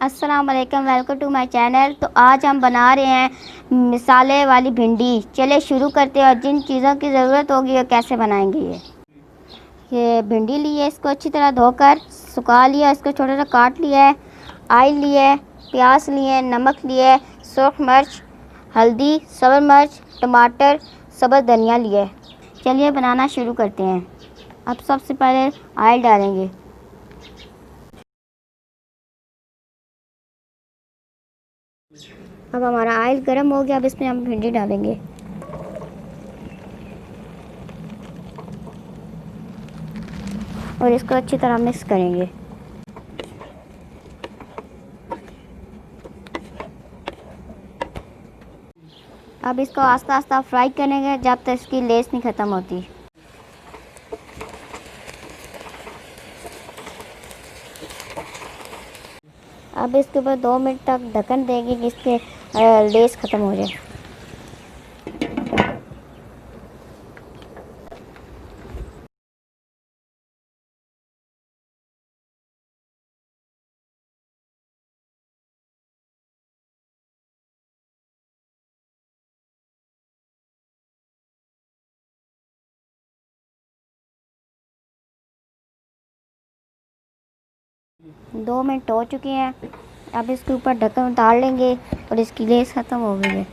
अस्सलाम वालेकुम, welcome to my channel. तो आज हम बना रहे हैं मिसाले वाली भिंडी। चले शुरू करते हैं और जिन चीज़ों की ज़रूरत होगी वो कैसे बनाएंगे। ये भिंडी ली है, इसको अच्छी तरह धोकर सुखा लिया, इसको छोटा छोटा काट लिया है। आयल लिए है, प्याज लिए, नमक लिए, सूख मिर्च, हल्दी, सब्ज़ मिर्च, टमाटर, सब्ज़ धनिया लिए। चलिए बनाना शुरू करते हैं। अब सबसे पहले आयल डालेंगे। अब हमारा ऑयल गर्म हो गया। अब इसमें हम भिंडी डालेंगे और इसको अच्छी तरह मिक्स करेंगे। अब इसको आस्ता आस्ता फ्राई करेंगे जब तक इसकी लेस नहीं ख़त्म होती। अब इसके ऊपर 2 मिनट तक ढक्कन देंगे कि इसके लेस ख़त्म हो जाए। दो मिनट हो चुके हैं। अब इसके ऊपर ढक्कन उतार लेंगे और इसकी लेस ख़त्म हो गई है।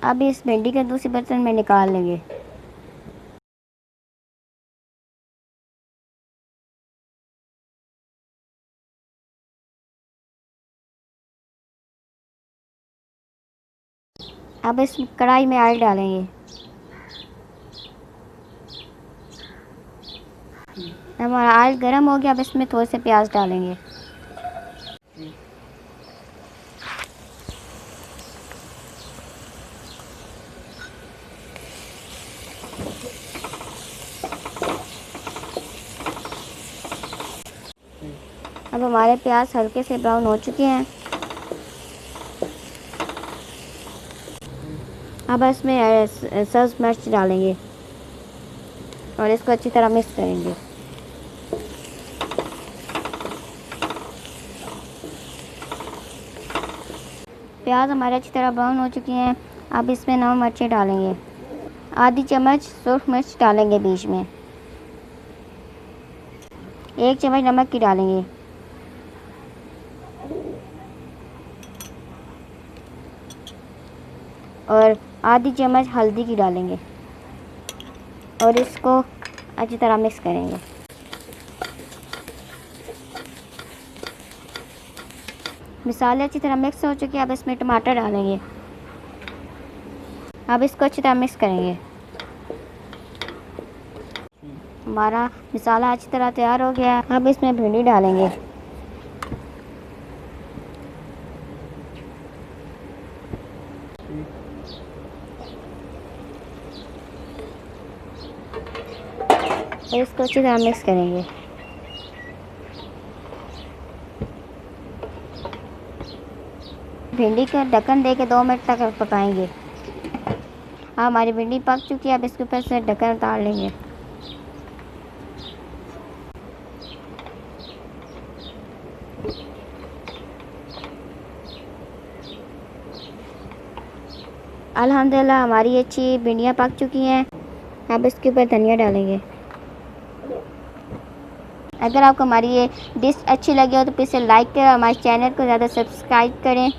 अब इस भिंडी के दूसरे बर्तन में निकाल लेंगे। अब इस कढ़ाई में ऑयल डालेंगे। हमारा ऑयल गर्म हो गया। अब इसमें थोड़े से प्याज डालेंगे। अब हमारे प्याज हल्के से ब्राउन हो चुके हैं। अब इसमें सब्ज़ मिर्च डालेंगे और इसको अच्छी तरह मिक्स करेंगे। प्याज हमारे अच्छी तरह ब्राउन हो चुके हैं। अब इसमें नमक मिर्ची डालेंगे। आधी चम्मच सूख मिर्च डालेंगे बीच में। 1 चम्मच नमक की डालेंगे। और आधी चम्मच हल्दी की डालेंगे और इसको अच्छी तरह मिक्स करेंगे। मसाले अच्छी तरह मिक्स हो चुके हैं। अब इसमें टमाटर डालेंगे। अब इसको अच्छी तरह मिक्स करेंगे। हमारा मसाला अच्छी तरह तैयार हो गया है। अब इसमें भिंडी डालेंगे। और इसको अच्छी तरह मिक्स करेंगे। भिंडी का ढक्कन दे के 2 मिनट तक पकाएंगे। अब हमारी भिंडी पक चुकी है। अब इसके ऊपर से ढक्कन उतार लेंगे। अल्हम्दुलिल्लाह हमारी अच्छी भिंडियाँ पक चुकी हैं। अब इसके ऊपर धनिया डालेंगे। अगर आपको हमारी ये डिश अच्छी लगी हो तो प्लीज़ लाइक करें और हमारे चैनल को ज़्यादा सब्सक्राइब करें।